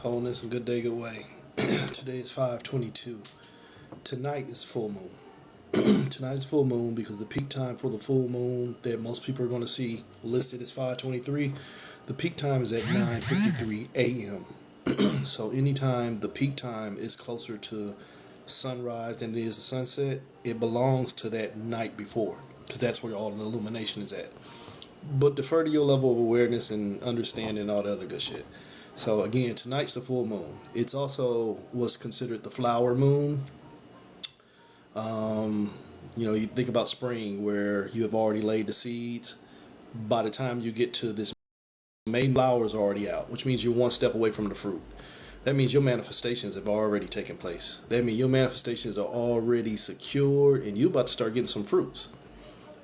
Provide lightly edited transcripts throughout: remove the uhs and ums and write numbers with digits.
Wholeness and good day, good way. Today is 5/22. Tonight is full moon. Tonight is full moon because the peak time for the full moon that most people are going to see listed is 5:23. The peak time is at 9:53 a.m. So anytime the peak time is closer to sunrise than it is the sunset, it belongs to that night before because that's where all the illumination is at. But defer to your level of awareness and understanding all the other good shit. So again, tonight's the full moon. It's also what's considered the flower moon. You think about spring where you have already laid the seeds. By the time you get to this May, flowers are already out, which means you're one step away from the fruit. That means your manifestations have already taken place. That means your manifestations are already secured and you're about to start getting some fruits.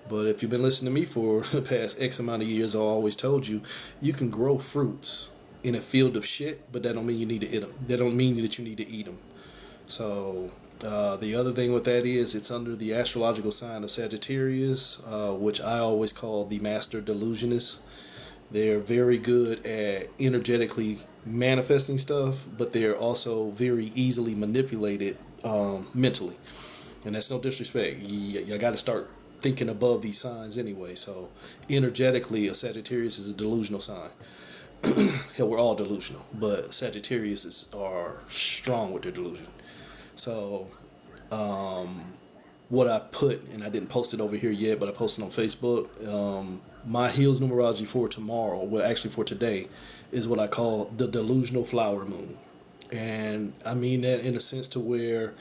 But if you've been listening to me for the past X amount of years, I always told you, you can grow fruits in a field of shit, but that don't mean you need to eat them. That don't mean that you need to eat them. So the other thing with that is it's under the astrological sign of Sagittarius, which I always call the master delusionist. They're very good at energetically manifesting stuff, but they're also very easily manipulated mentally. And that's no disrespect. You got to start thinking above these signs anyway. So energetically, a Sagittarius is a delusional sign. Hell, we're all delusional, but Sagittarius are strong with their delusion. So, what I put, and I didn't post it over here yet, but I posted on Facebook. My Heels Numerology for tomorrow, well, actually for today, is what I call the delusional flower moon, and I mean that in a sense to where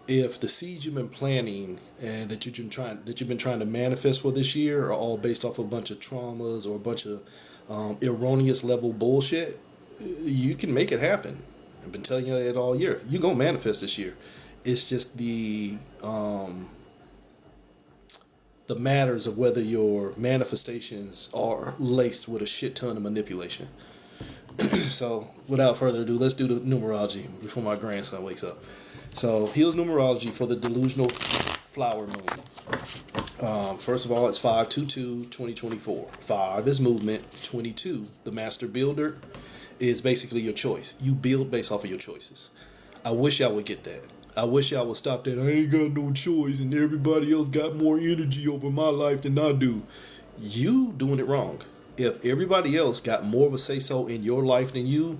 if the seeds you've been planting and that you've been trying to manifest for this year are all based off a bunch of traumas or a bunch of erroneous level bullshit, you can make it happen. I've been telling you that all year. You're gonna manifest this year. It's just the matters of whether your manifestations are laced with a shit ton of manipulation. So, without further ado, let's do the numerology before my grandson wakes up. So, here's numerology for the delusional flower moon. First of all, it's 5/22/2024. 5 is movement. 22, the master builder, is basically your choice. You build based off of your choices. I wish y'all would get that. I wish y'all would stop that. I ain't got no choice and everybody else got more energy over my life than I do. You doing it wrong. If everybody else got more of a say-so in your life than you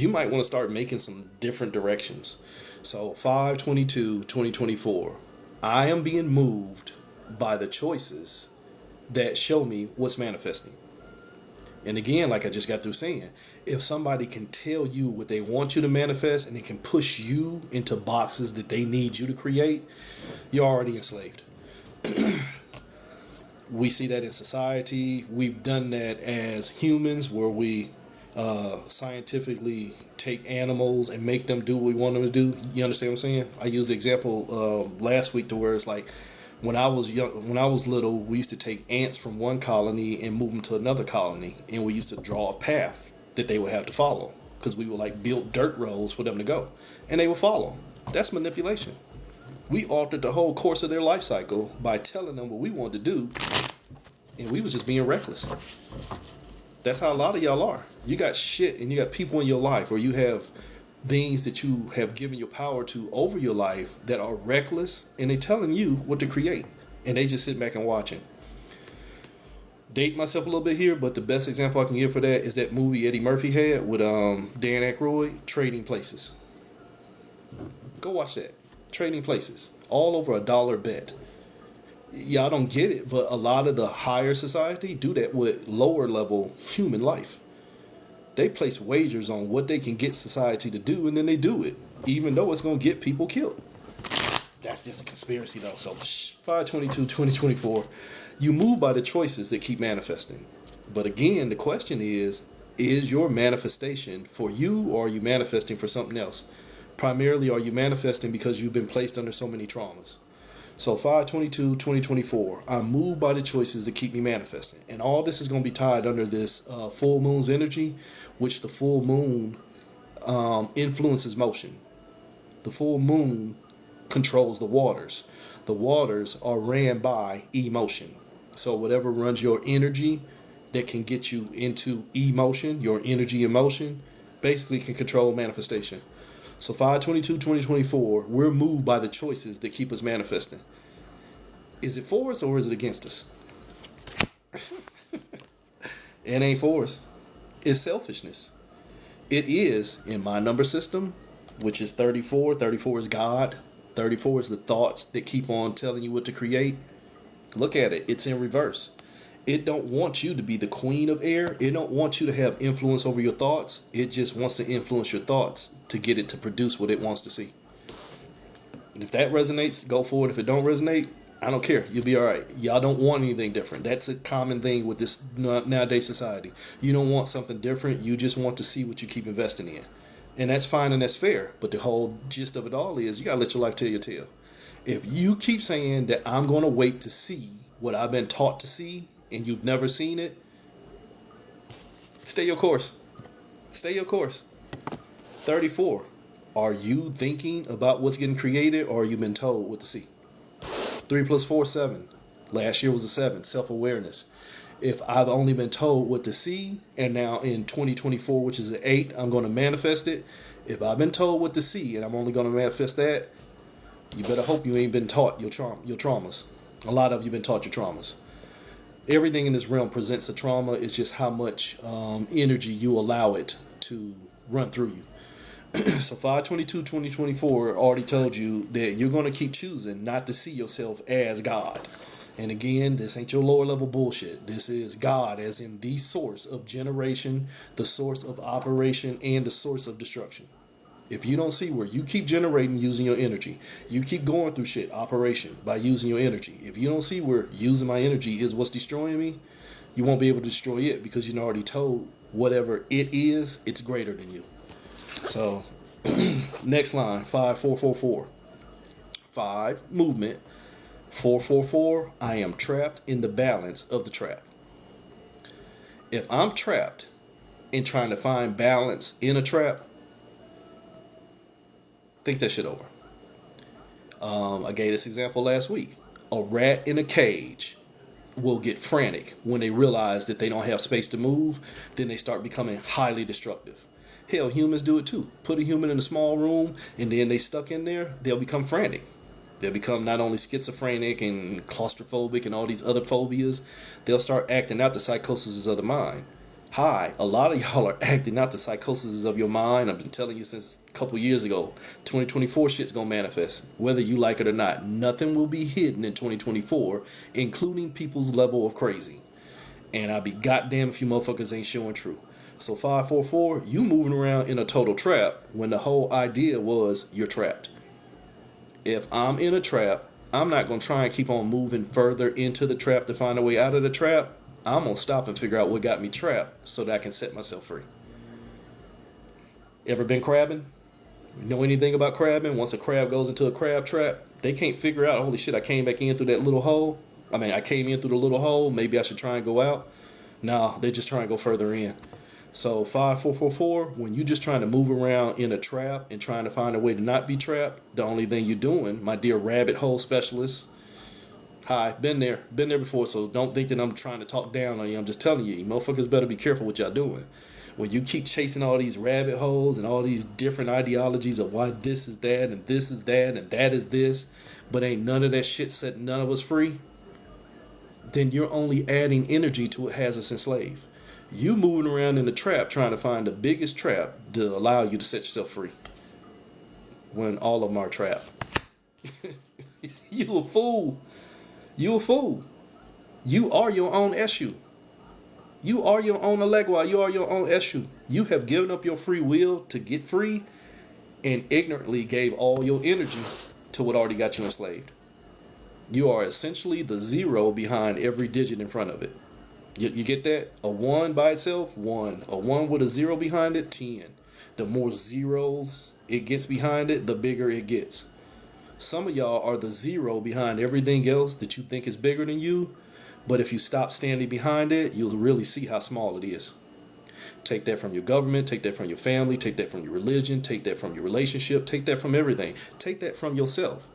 might want to start making some different directions. So 5/22/2024. I am being moved by the choices that show me what's manifesting. And again, like I just got through saying, if somebody can tell you what they want you to manifest and it can push you into boxes that they need you to create, you're already enslaved. We see that in society. We've done that as humans where we scientifically take animals and make them do what we want them to do. You understand what I'm saying? I used the example last week to where it's like when I was young, when I was little, we used to take ants from one colony and move them to another colony, and we used to draw a path that they would have to follow because we would like build dirt roads for them to go, and they would follow. That's manipulation. We altered the whole course of their life cycle by telling them what we wanted to do, and we was just being reckless. That's how a lot of y'all are. You got shit and you got people in your life, or you have things that you have given your power to over your life that are reckless, and they telling you what to create, and they just sit back and watching. Date myself a little bit here, but the best example I can give for that is that movie Eddie Murphy had with Dan Aykroyd, Trading Places. Go watch that. Trading Places. All over $1 bet. Y'all don't get it, but a lot of the higher society do that with lower level human life. They place wagers on what they can get society to do, and then they do it, even though it's going to get people killed. That's just a conspiracy, though. So, 5/22/2024, you move by the choices that keep manifesting. But again, the question is your manifestation for you, or are you manifesting for something else? Primarily, are you manifesting because you've been placed under so many traumas? So 5/22/2024, I'm moved by the choices that keep me manifesting. And all this is going to be tied under this full moon's energy, which the full moon influences motion. The full moon controls the waters. The waters are ran by emotion. So whatever runs your energy that can get you into emotion, your energy emotion, basically can control manifestation. So 5/22/2024, we're moved by the choices that keep us manifesting. Is it for us or is it against us? It ain't for us. It's selfishness. It is, in my number system, which is 34. 34 is God. 34 is the thoughts that keep on telling you what to create. Look at it. It's in reverse. It don't want you to be the queen of air. It don't want you to have influence over your thoughts. It just wants to influence your thoughts to get it to produce what it wants to see. And if that resonates, go for it. If it don't resonate, I don't care. You'll be all right. Y'all don't want anything different. That's a common thing with this nowadays society. You don't want something different. You just want to see what you keep investing in. And that's fine and that's fair. But the whole gist of it all is you got to let your life tell your tale. If you keep saying that I'm going to wait to see what I've been taught to see and you've never seen it, stay your course. Stay your course. 34. Are you thinking about what's getting created or have you been told what to see? 3 + 4 = 7. Last year was a 7. Self-awareness. If I've only been told what to see, and now in 2024, which is an 8, I'm going to manifest it. If I've been told what to see, and I'm only going to manifest that, you better hope you ain't been taught your traumas. A lot of you been taught your traumas. Everything in this realm presents a trauma. It's just how much energy you allow it to run through you. So 5/22/2024 already told you that you're going to keep choosing not to see yourself as God. And again, this ain't your lower level bullshit. This is God as in the source of generation, the source of operation, and the source of destruction. If you don't see where you keep generating using your energy, you keep going through shit, operation, by using your energy. If you don't see where using my energy is what's destroying me, you won't be able to destroy it because you're already told whatever it is, it's greater than you. So, next line, 5/4/4/4. 5, movement. 4/4/4, I am trapped in the balance of the trap. If I'm trapped in trying to find balance in a trap, think that shit over. I gave this example last week. A rat in a cage will get frantic when they realize that they don't have space to move. Then they start becoming highly destructive. Hell, humans do it too. Put a human in a small room and then they stuck in there, they'll become frantic. They'll become not only schizophrenic and claustrophobic and all these other phobias, they'll start acting out the psychosis of the mind. Hi, a lot of y'all are acting out the psychosis of your mind. I've been telling you since a couple years ago. 2024 shit's gonna manifest, whether you like it or not. Nothing will be hidden in 2024, including people's level of crazy. And I'll be goddamn if you motherfuckers ain't showing true. So 5/4/4, you moving around in a total trap when the whole idea was you're trapped. If I'm in a trap, I'm not going to try and keep on moving further into the trap to find a way out of the trap. I'm going to stop and figure out what got me trapped so that I can set myself free. Ever been crabbing? You know anything about crabbing? Once a crab goes into a crab trap, they can't figure out, holy shit, I came back in through that little hole. I came in through the little hole. Maybe I should try and go out. No, they just try and go further in. So 5/4/4/4, when you're just trying to move around in a trap and trying to find a way to not be trapped, the only thing you're doing, my dear rabbit hole specialists, hi, been there before, so don't think that I'm trying to talk down on you. I'm just telling you, you motherfuckers better be careful what y'all doing. When you keep chasing all these rabbit holes and all these different ideologies of why this is that and this is that and that is this, but ain't none of that shit setting none of us free, then you're only adding energy to what has us enslaved. You moving around in the trap trying to find the biggest trap to allow you to set yourself free when all of them are trapped. You a fool. You a fool. You are your own issue. You are your own Alegua. You are your own issue. You have given up your free will to get free and ignorantly gave all your energy to what already got you enslaved. You are essentially the 0 behind every digit in front of it. You get that? A 1 by itself, 1. A 1 with a 0 behind it, 10. The more zeros it gets behind it, the bigger it gets. Some of y'all are the 0 behind everything else that you think is bigger than you. But if you stop standing behind it, you'll really see how small it is. Take that from your government, take that from your family, take that from your religion, take that from your relationship, take that from everything. Take that from yourself.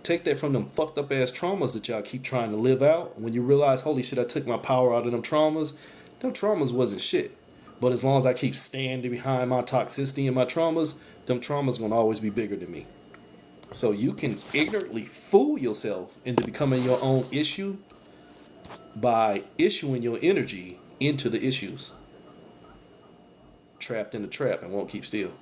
Take that from them fucked up ass traumas that y'all keep trying to live out. When you realize, holy shit, I took my power out of them traumas, them traumas wasn't shit. But as long as I keep standing behind my toxicity and my traumas, them traumas gonna always be bigger than me. So you can ignorantly fool yourself into becoming your own issue by issuing your energy into the issues. Trapped in the trap and won't keep still.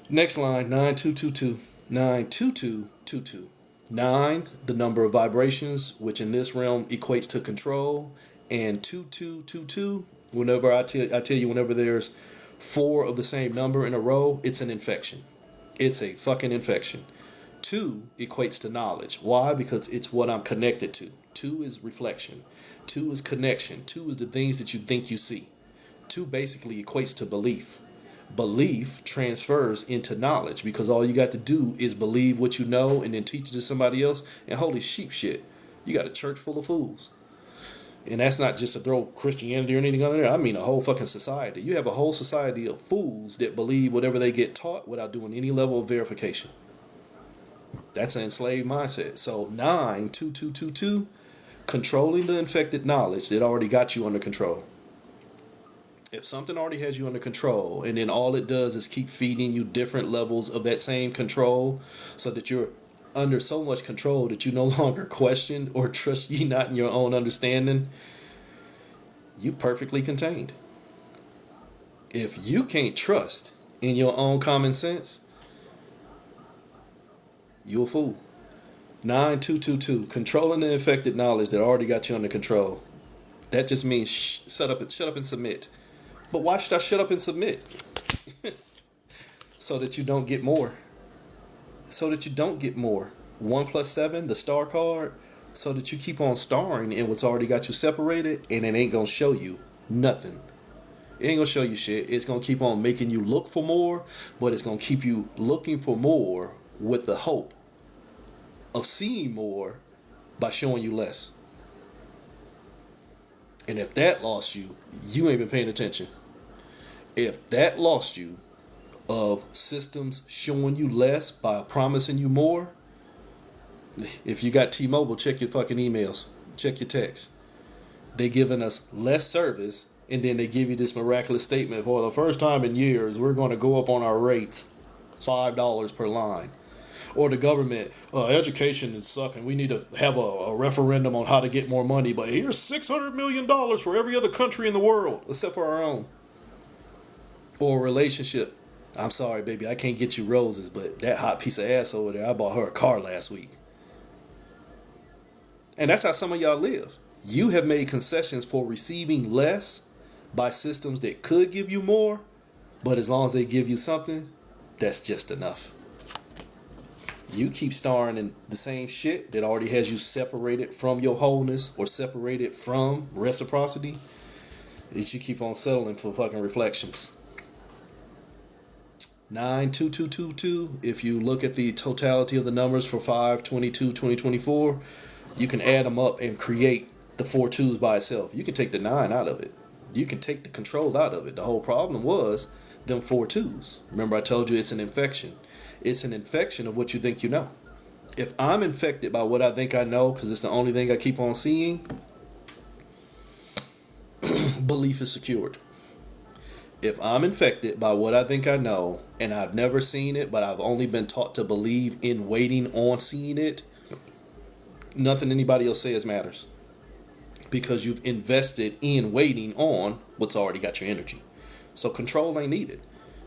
Next line, 9222. 92222. 9, the number of vibrations, which in this realm equates to control. And 2222, whenever I tell you, whenever there's 4 of the same number in a row, it's an infection. It's a fucking infection. 2 equates to knowledge. Why? Because it's what I'm connected to. 2 is reflection. 2 is connection. 2 is the things that you think you see. 2 basically equates to belief. Belief transfers into knowledge because all you got to do is believe what you know and then teach it to somebody else. And holy sheep shit, you got a church full of fools. And that's not just to throw Christianity or anything on there. I mean a whole fucking society. You have a whole society of fools that believe whatever they get taught without doing any level of verification. That's an enslaved mindset. So 92222, controlling the infected knowledge that already got you under control. If something already has you under control, and then all it does is keep feeding you different levels of that same control, so that you're under so much control that you no longer question or trust ye not in your own understanding, you perfectly contained. If you can't trust in your own common sense, you a fool. 9222, controlling the infected knowledge that already got you under control. That just means shut up and submit. But why should I shut up and submit? So that you don't get more. So that you don't get more. 1 + 7, the star card, so that you keep on starring in what's already got you separated, and it ain't gonna show you nothing. It ain't gonna show you shit. It's gonna keep on making you look for more, but it's gonna keep you looking for more with the hope of seeing more by showing you less. And if that lost you, you ain't been paying attention. If that lost you of systems showing you less by promising you more, if you got T-Mobile, check your fucking emails. Check your texts. They giving us less service, and then they give you this miraculous statement, for the first time in years, we're going to go up on our rates $5 per line. Or the government, education is sucking. We need to have a referendum on how to get more money. But here's $600 million for every other country in the world, except for our own. Or a relationship. I'm sorry, baby, I can't get you roses, but that hot piece of ass over there, I bought her a car last week. And that's how some of y'all live. You have made concessions for receiving less by systems that could give you more. But as long as they give you something, that's just enough. You keep starring in the same shit that already has you separated from your wholeness or separated from reciprocity. That you keep on settling for fucking reflections. 92222. If you look at the totality of the numbers for 522 2024, you can add them up and create the 4 2s by itself. You can take the 9 out of it. You can take the control out of it. The whole problem was them 4 2s. Remember I told you it's an infection. It's an infection of what you think you know. If I'm infected by what I think I know, because it's the only thing I keep on seeing, belief is secured. If I'm infected by what I think I know, and I've never seen it, but I've only been taught to believe in waiting on seeing it, nothing anybody else says matters. Because you've invested in waiting on what's already got your energy. So control ain't needed.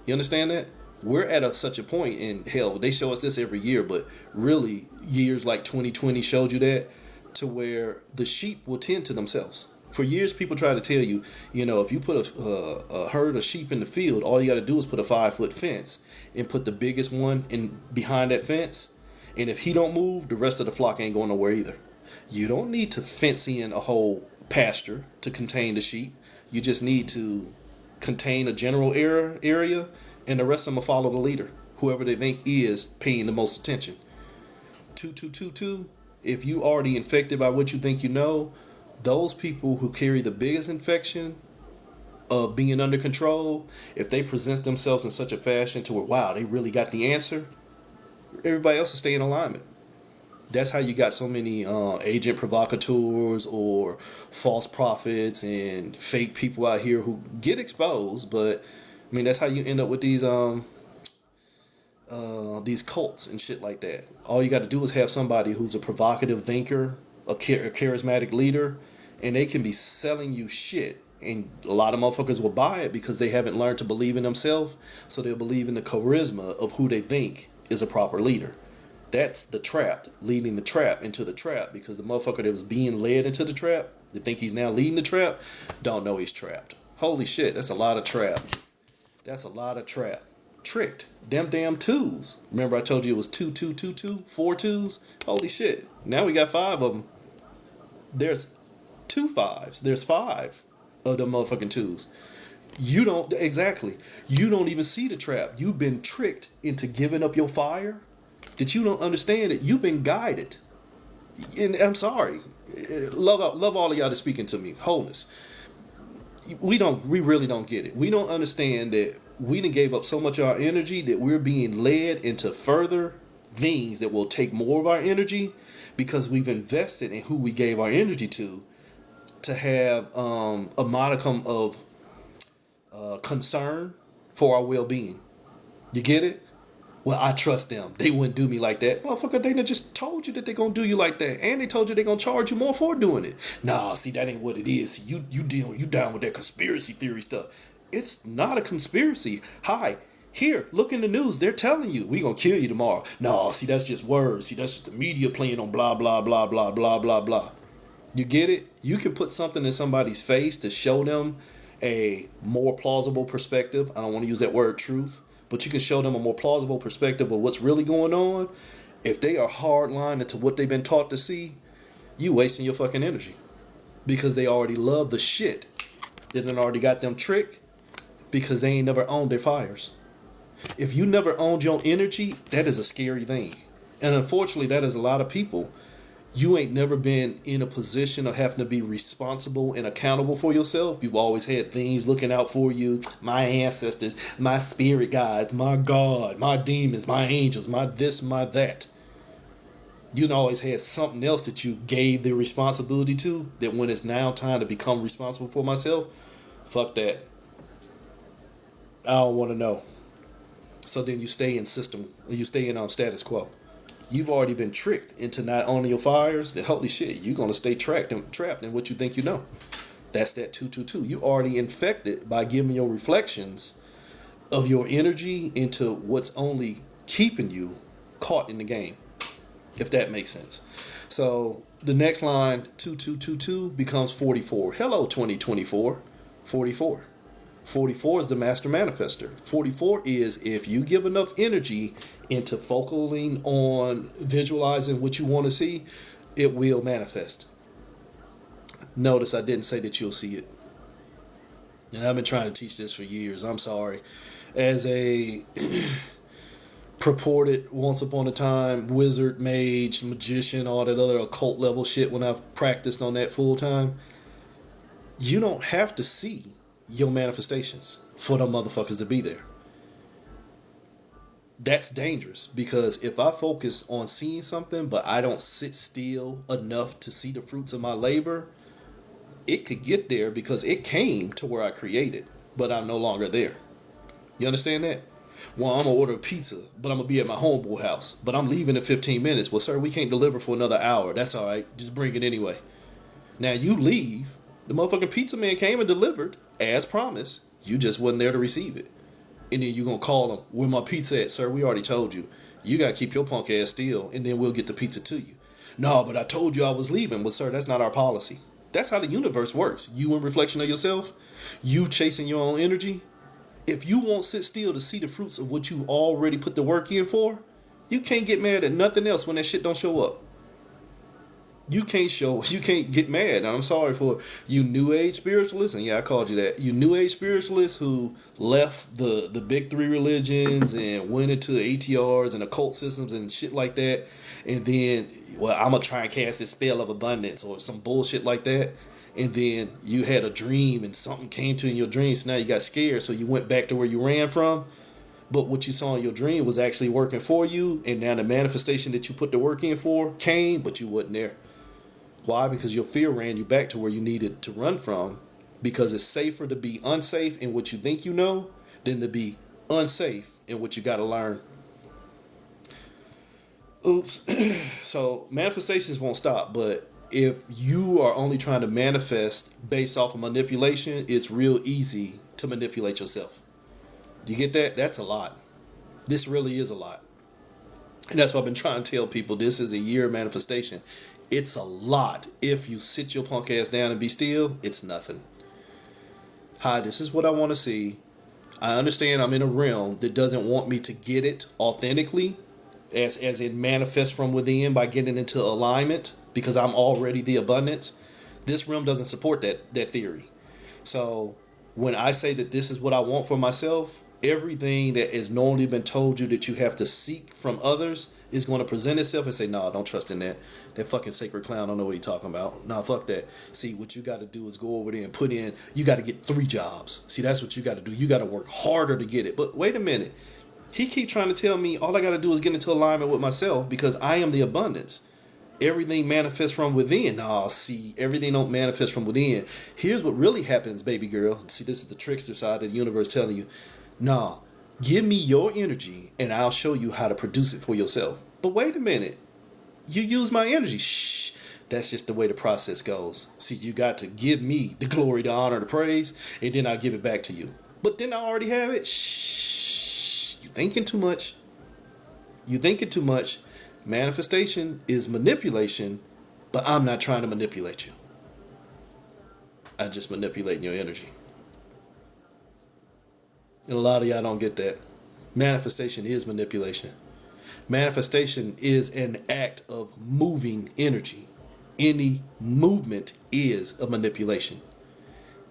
You understand that? We're at such a point, and hell, they show us this every year, but really years like 2020 showed you that, to where the sheep will tend to themselves. For years, people try to tell you, if you put a herd of sheep in the field, all you got to do is put a 5-foot fence and put the biggest one in behind that fence. And if he don't move, the rest of the flock ain't going nowhere either. You don't need to fence in a whole pasture to contain the sheep. You just need to contain a general area, and the rest of them will follow the leader, whoever they think is paying the most attention. 2222, if you already infected by what you think you know, those people who carry the biggest infection of being under control, if they present themselves in such a fashion to where, wow, they really got the answer, everybody else will stay in alignment. That's how you got so many agent provocateurs or false prophets and fake people out here who get exposed. But I mean, that's how you end up with these cults and shit like that. All you got to do is have somebody who's a provocative thinker, a charismatic leader, and they can be selling you shit. And a lot of motherfuckers will buy it because they haven't learned to believe in themselves, so they'll believe in the charisma of who they think is a proper leader. That's the trap, leading the trap into the trap, because the motherfucker that was being led into the trap, they think he's now leading the trap, don't know he's trapped. Holy shit, that's a lot of trap. That's a lot of trap. Tricked. Them damn twos. Remember I told you it was 2, 2, 2, 2, 4 twos? Holy shit. Now we got 5 of them. There's 2 5s. There's 5 of them motherfucking twos. You don't even see the trap. You've been tricked into giving up your fire. That you don't understand it. You've been guided. And I'm sorry. Love all of y'all that's speaking to me. Wholeness. We really don't get it. We don't understand that we done gave up so much of our energy that we're being led into further things that will take more of our energy because we've invested in who we gave our energy to have a modicum of concern for our well-being. You get it? Well, I trust them. They wouldn't do me like that. Motherfucker, they just told you that they're going to do you like that. And they told you they're going to charge you more for doing it. Nah, see, that ain't what it is. See, you down with that conspiracy theory stuff. It's not a conspiracy. Hi, here, look in the news. They're telling you, we going to kill you tomorrow. No, see, that's just words. See, that's just the media playing on blah, blah, blah, blah, blah, blah, blah. You get it? You can put something in somebody's face to show them a more plausible perspective. I don't want to use that word truth. But you can show them a more plausible perspective of what's really going on. If they are hardline into what they've been taught to see, you wasting your fucking energy. Because they already love the shit. They done already got them tricked because they ain't never owned their fires. If you never owned your energy, that is a scary thing. And unfortunately, that is a lot of people. You ain't never been in a position of having to be responsible and accountable for yourself. You've always had things looking out for you. My ancestors, my spirit guides, my God, my demons, my angels, my this, my that. You always had something else that you gave the responsibility to, that when it's now time to become responsible for myself, fuck that. I don't want to know. So then you stay in status quo. You've already been tricked into not owning your fires. Then holy shit, you're going to stay trapped in what you think you know. That's that 222. You already infected by giving your reflections of your energy into what's only keeping you caught in the game, if that makes sense. So the next line, 2222, becomes 44. Hello, 2024. 44. 44 is the master manifester. 44 is if you give enough energy into focaling on visualizing what you want to see, it will manifest. Notice I didn't say that you'll see it. And I've been trying to teach this for years. I'm sorry. As a purported once upon a time wizard, mage, magician, all that other occult level shit when I've practiced on that full time, you don't have to see your manifestations for them motherfuckers to be there. That's dangerous, because if I focus on seeing something but I don't sit still enough to see the fruits of my labor, it could get there because it came to where I created, but I'm no longer there. You understand that? Well, I'm going to order a pizza, but I'm going to be at my homeboy house, but I'm leaving in 15 minutes. Well, sir, we can't deliver for another hour. That's all right. Just bring it anyway. Now you leave. The motherfucking pizza man came and delivered as promised. You just wasn't there to receive it. And then you going to call him, where my pizza at, sir? We already told you. You got to keep your punk ass still, and then we'll get the pizza to you. No, but I told you I was leaving. Well, sir, that's not our policy. That's how the universe works. You in reflection of yourself. You chasing your own energy. If you won't sit still to see the fruits of what you already put the work in for, you can't get mad at nothing else when that shit don't show up. You can't get mad. And I'm sorry for you new age spiritualists, and yeah, I called you that. You new age spiritualists who left the big three religions and went into ATRs and occult systems and shit like that. And then, well, I'm going to try and cast this spell of abundance or some bullshit like that. And then you had a dream and something came to you in your dreams. So now you got scared. So you went back to where you ran from. But what you saw in your dream was actually working for you, and now the manifestation that you put the work in for came, but you wasn't there. Why? Because your fear ran you back to where you needed to run from, because it's safer to be unsafe in what you think you know than to be unsafe in what you got to learn. Oops. So manifestations won't stop, but if you are only trying to manifest based off of manipulation, it's real easy to manipulate yourself. You get that? That's a lot. This really is a lot. And that's what I've been trying to tell people. This is a year of manifestation. It's a lot. If you sit your punk ass down and be still, it's nothing. Hi, this is what I want to see. I understand I'm in a realm that doesn't want me to get it authentically, as it manifests from within by getting into alignment, because I'm already the abundance. This realm doesn't support that theory. So when I say that this is what I want for myself, everything that has normally been told you that you have to seek from others is going to present itself and say, nah, don't trust in that. That fucking sacred clown don't know what he's talking about. Nah, fuck that. See, what you got to do is go over there and put in, you got to get 3 jobs. See, that's what you got to do. You got to work harder to get it. But wait a minute. He keep trying to tell me all I got to do is get into alignment with myself because I am the abundance. Everything manifests from within. Nah, see, everything don't manifest from within. Here's what really happens, baby girl. See, this is the trickster side of the universe telling you, nah, give me your energy and I'll show you how to produce it for yourself. But wait a minute. You use my energy. Shh. That's just the way the process goes. See, you got to give me the glory, the honor, the praise, and then I'll give it back to you. But then I already have it. Shh. You thinking too much. You thinking too much. Manifestation is manipulation, but I'm not trying to manipulate you. I'm just manipulating your energy. And a lot of y'all don't get that. Manifestation is manipulation. Manifestation is an act of moving energy. Any movement is a manipulation.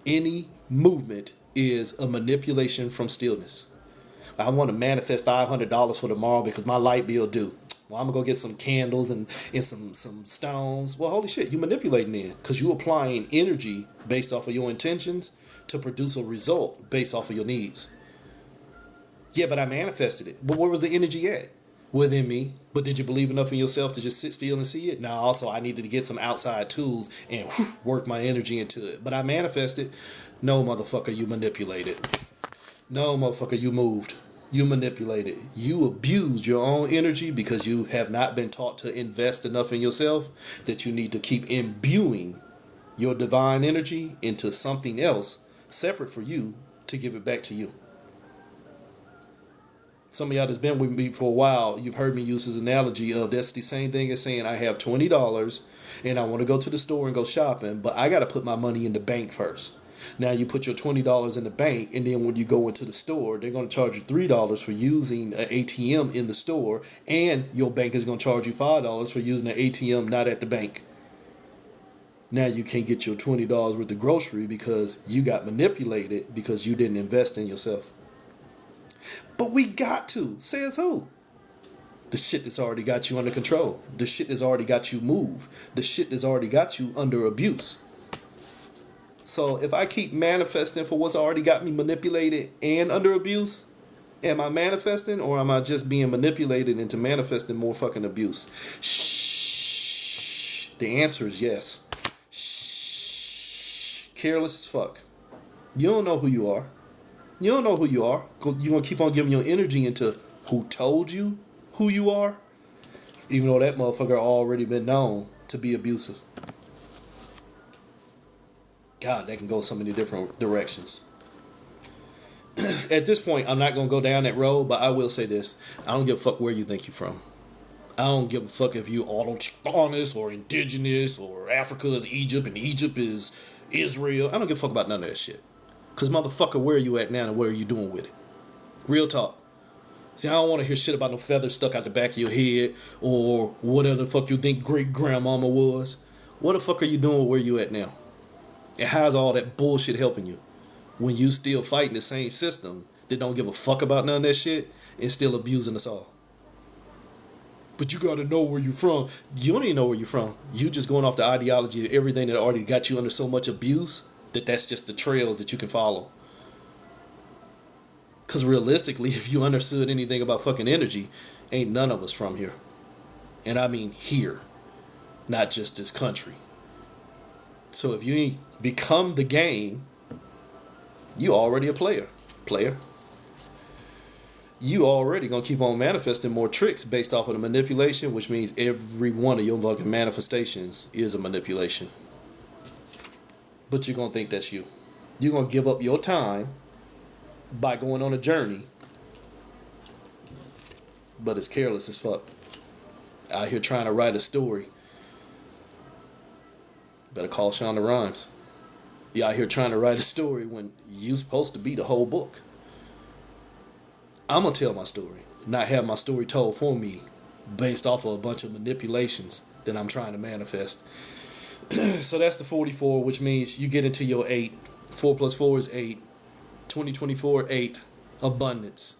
Any movement is a manipulation from stillness. I want to manifest $500 for tomorrow because my light bill due. Well, I'm going to go get some candles and some stones. Well, holy shit, you manipulating then because you applying energy based off of your intentions to produce a result based off of your needs. Yeah, but I manifested it. But where was the energy at? Within me. But did you believe enough in yourself to just sit still and see it? No, also I needed to get some outside tools and work my energy into it. But I manifested. No, motherfucker, you manipulated. No, motherfucker, you moved. You manipulated. You abused your own energy because you have not been taught to invest enough in yourself that you need to keep imbuing your divine energy into something else separate for you to give it back to you. Some of y'all that's been with me for a while, you've heard me use this analogy of that's the same thing as saying I have $20 and I want to go to the store and go shopping, but I got to put my money in the bank first. Now you put your $20 in the bank, and then when you go into the store, they're going to charge you $3 for using an ATM in the store, and your bank is going to charge you $5 for using an ATM not at the bank. Now you can't get your $20 worth of grocery because you got manipulated because you didn't invest in yourself. But we got to. Says who? The shit that's already got you under control. The shit that's already got you moved. The shit that's already got you under abuse. So if I keep manifesting for what's already got me manipulated and under abuse, am I manifesting or am I just being manipulated into manifesting more fucking abuse? Shh. The answer is yes. Shh. Careless as fuck. You don't know who you are. You don't know who you are. You're going to keep on giving your energy into who told you who you are, even though that motherfucker already been known to be abusive. God, that can go so many different directions. At this point, I'm not going to go down that road, but I will say this. I don't give a fuck where you think you're from. I don't give a fuck if you autochthonous or indigenous or Africa is Egypt and Egypt is Israel. I don't give a fuck about none of that shit. Because motherfucker, where are you at now and what are you doing with it? Real talk. See, I don't want to hear shit about no feathers stuck out the back of your head or whatever the fuck you think great grandmama was. What the fuck are you doing where you at now? And how's all that bullshit helping you when you still fighting the same system that don't give a fuck about none of that shit and still abusing us all? But you gotta know where you're from. You don't even know where you're from. You just going off the ideology of everything that already got you under so much abuse that's just the trails that you can follow. Because realistically, if you understood anything about fucking energy, ain't none of us from here. And I mean here, not just this country. So if you become the game, you already a player. You already gonna keep on manifesting more tricks based off of the manipulation, which means every one of your fucking manifestations is a manipulation. But you're gonna think that's you. You're gonna give up your time by going on a journey, but it's careless as fuck. Out here trying to write a story. Better call Shonda Rhimes. You out here trying to write a story when you supposed to be the whole book. I'm going to tell my story, not have my story told for me based off of a bunch of manipulations that I'm trying to manifest. So that's the 44, which means you get into your 8. 4 plus 4 is 8. 2024, 8. Abundance.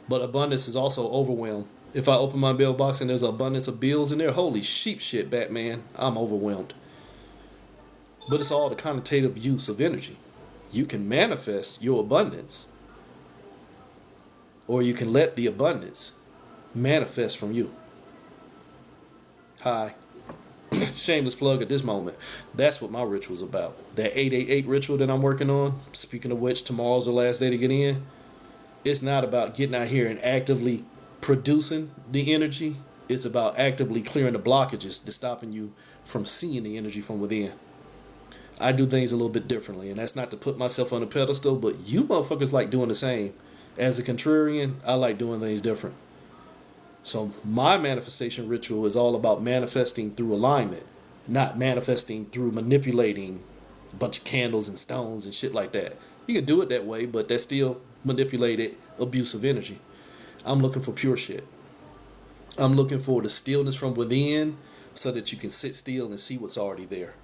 But abundance is also overwhelmed. If I open my mailbox and there's an abundance of bills in there, holy sheep shit, Batman, I'm overwhelmed. But it's all the connotative use of energy. You can manifest your abundance, or you can let the abundance manifest from you. Hi. Shameless plug at this moment. That's what my ritual's about. That 888 ritual that I'm working on, speaking of which, tomorrow's the last day to get in. It's not about getting out here and actively producing the energy. It's about actively clearing the blockages that's stopping you from seeing the energy from within. I do things a little bit differently, and that's not to put myself on a pedestal, but you motherfuckers like doing the same. As a contrarian, I like doing things different. So my manifestation ritual is all about manifesting through alignment, not manifesting through manipulating a bunch of candles and stones and shit like that. You can do it that way, but that's still manipulated, abusive energy. I'm looking for pure shit. I'm looking for the stillness from within so that you can sit still and see what's already there.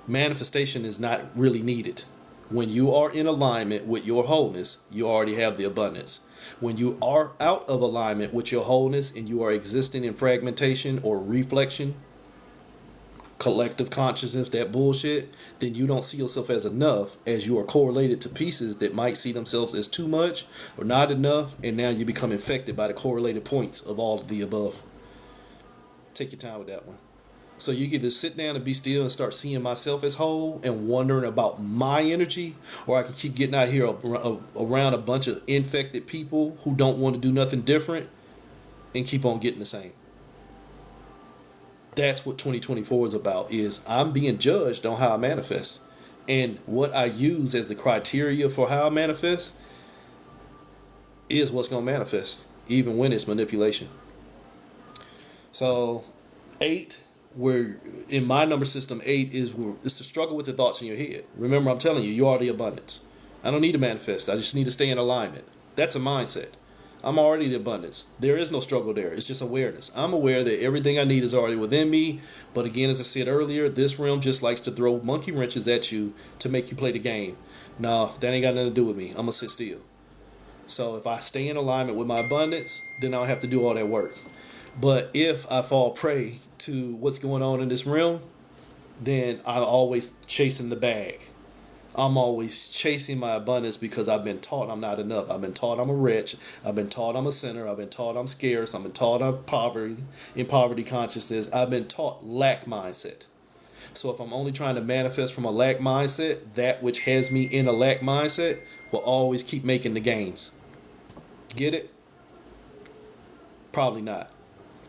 Manifestation is not really needed. When you are in alignment with your wholeness, you already have the abundance. When you are out of alignment with your wholeness and you are existing in fragmentation or reflection, collective consciousness, that bullshit, then you don't see yourself as enough, as you are correlated to pieces that might see themselves as too much or not enough, and now you become infected by the correlated points of all of the above. Take your time with that one. So you can either sit down and be still and start seeing myself as whole and wondering about my energy, or I can keep getting out here around a bunch of infected people who don't want to do nothing different and keep on getting the same. That's what 2024 is about, is I'm being judged on how I manifest. And what I use as the criteria for how I manifest is what's going to manifest, even when it's manipulation. So 8, where in my number system, 8 is the struggle with the thoughts in your head. Remember, I'm telling you, you are the abundance. I don't need to manifest. I just need to stay in alignment. That's a mindset. I'm already the abundance. There is no struggle there. It's just awareness. I'm aware that everything I need is already within me. But again, as I said earlier, this realm just likes to throw monkey wrenches at you to make you play the game. No, that ain't got nothing to do with me. I'm going to sit still. So if I stay in alignment with my abundance, then I don't have to do all that work. But if I fall prey to what's going on in this realm, then I'm always chasing the bag. I'm always chasing my abundance because I've been taught I'm not enough. I've been taught I'm a wretch. I've been taught I'm a sinner. I've been taught I'm scarce. I've been taught I'm in poverty consciousness. I've been taught lack mindset. So if I'm only trying to manifest from a lack mindset, that which has me in a lack mindset will always keep making the gains. Get it? Probably not.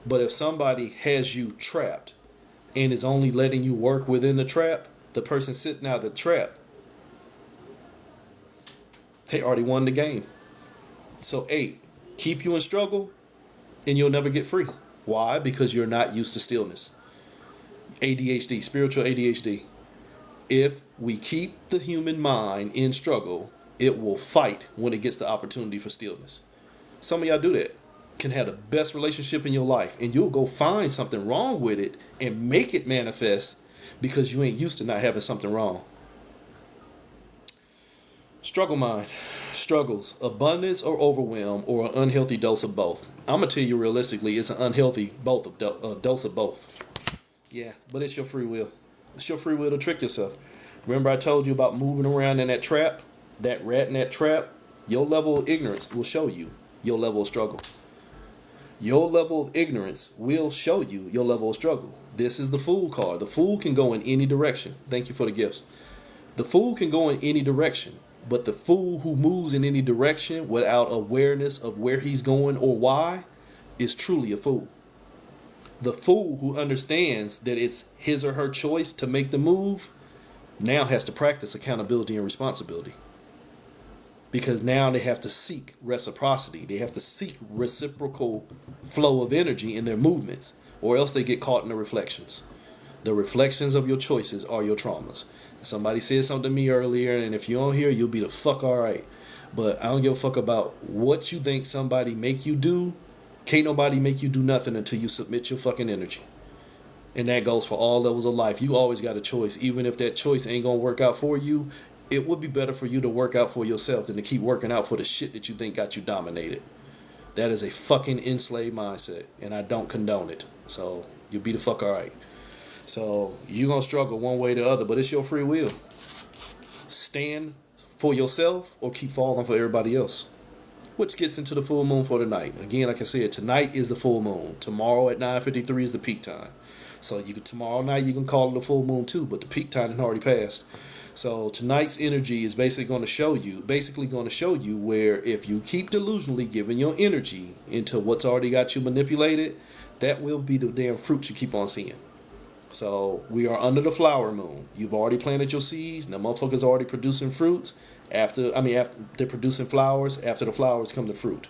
But if somebody has you trapped and is only letting you work within the trap, the person sitting out of the trap, they already won the game. So 8, keep you in struggle and you'll never get free. Why? Because you're not used to stillness. ADHD, spiritual ADHD. If we keep the human mind in struggle, it will fight when it gets the opportunity for stillness. Some of y'all do that. Can have the best relationship in your life, and you'll go find something wrong with it and make it manifest because you ain't used to not having something wrong. Struggle mind. Struggles. Abundance or overwhelm, or an unhealthy dose of both. I'm going to tell you realistically, it's an unhealthy dose of both. Yeah, but it's your free will. It's your free will to trick yourself. Remember I told you about moving around in that trap? That rat in that trap? Your level of ignorance will show you your level of struggle. Your level of ignorance will show you your level of struggle. This is the Fool card. The Fool can go in any direction. Thank you for the gifts. The Fool can go in any direction, but the fool who moves in any direction without awareness of where he's going or why is truly a fool. The fool who understands that it's his or her choice to make the move now has to practice accountability and responsibility. Because now they have to seek reciprocity. They have to seek reciprocal flow of energy in their movements, or else they get caught in the reflections. The reflections of your choices are your traumas. Somebody said something to me earlier, and if you don't hear, you'll be the fuck alright. But I don't give a fuck about what you think somebody make you do. Can't nobody make you do nothing until you submit your fucking energy. And that goes for all levels of life. You always got a choice. Even if that choice ain't gonna work out for you, it would be better for you to work out for yourself than to keep working out for the shit that you think got you dominated. That is a fucking enslaved mindset, and I don't condone it. So you'll be the fuck alright. So you're going to struggle one way or the other, but it's your free will. Stand for yourself or keep falling for everybody else. Which gets into the full moon for tonight. Again, like I said, tonight is the full moon. Tomorrow at 9:53 is the peak time. So tomorrow night you can call it a full moon too, but the peak time has already passed. So tonight's energy is basically going to show you where if you keep delusionally giving your energy into what's already got you manipulated, that will be the damn fruits you keep on seeing. So we are under the flower moon. You've already planted your seeds. Now motherfuckers already producing fruits. After they're producing flowers. After the flowers come the fruit.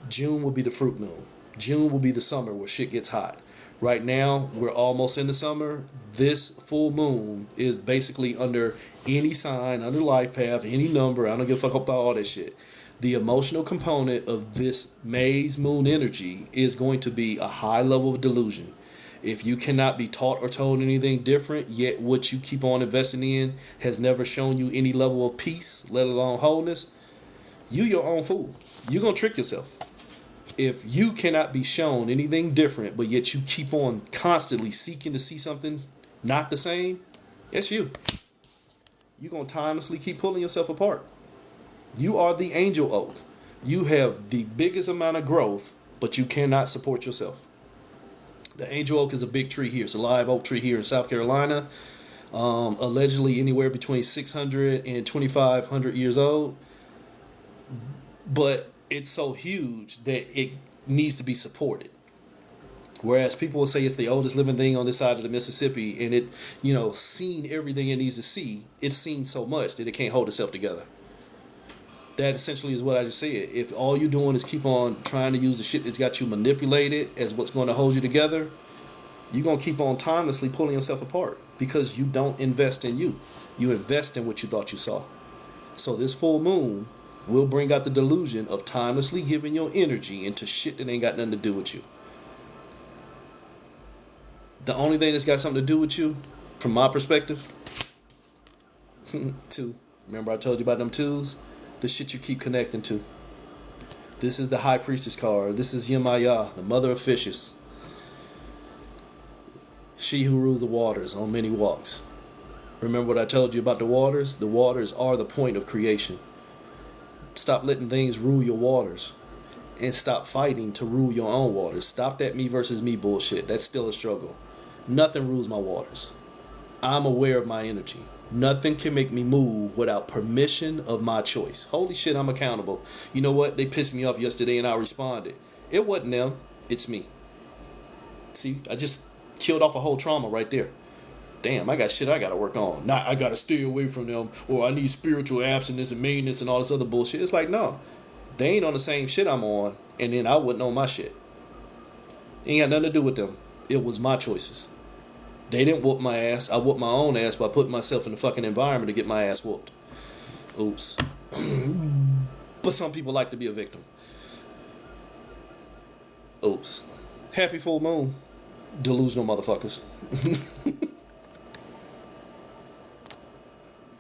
June will be the fruit moon. June will be the summer where shit gets hot. Right now we're almost in the summer. This full moon is basically under any sign, under life path, any number. I don't give a fuck about all that shit. The emotional component of this May's moon energy is going to be a high level of delusion. If you cannot be taught or told anything different, yet what you keep on investing in has never shown you any level of peace, let alone wholeness, you your own fool. You're going to trick yourself. If you cannot be shown anything different, but yet you keep on constantly seeking to see something not the same, it's you. You're going to timelessly keep pulling yourself apart. You are the angel oak. You have the biggest amount of growth, but you cannot support yourself. The angel oak is a big tree here. It's a live oak tree here in South Carolina. Allegedly anywhere between 600 and 2,500 years old. But it's so huge that it needs to be supported. Whereas people will say it's the oldest living thing on this side of the Mississippi, and it, seen everything it needs to see. It's seen so much that it can't hold itself together. That essentially is what I just said. If all you're doing is keep on trying to use the shit that's got you manipulated as what's going to hold you together, you're going to keep on timelessly pulling yourself apart because you don't invest in you. You invest in what you thought you saw. So this full moon will bring out the delusion of timelessly giving your energy into shit that ain't got nothing to do with you. The only thing that's got something to do with you, from my perspective, two. Remember I told you about them twos? The shit you keep connecting to. This is the High Priestess card. This is Yemaya, the mother of fishes. She who rules the waters on many walks. Remember what I told you about the waters? The waters are the point of creation. Stop letting things rule your waters. And stop fighting to rule your own waters. Stop that me versus me bullshit. That's still a struggle. Nothing rules my waters. I'm aware of my energy. Nothing can make me move without permission of my choice. Holy shit, I'm accountable. You know what? They pissed me off yesterday and I responded. It wasn't them. It's me. See, I just killed off a whole trauma right there. Damn, I got shit I got to work on. Not I got to stay away from them, or I need spiritual abstinence and maintenance and all this other bullshit. It's like, no. They ain't on the same shit I'm on, and then I wasn't on my shit. It ain't got nothing to do with them. It was my choices. They didn't whoop my ass. I whooped my own ass by putting myself in the fucking environment to get my ass whooped. Oops. But some people like to be a victim. Oops. Happy full moon, delusional motherfuckers.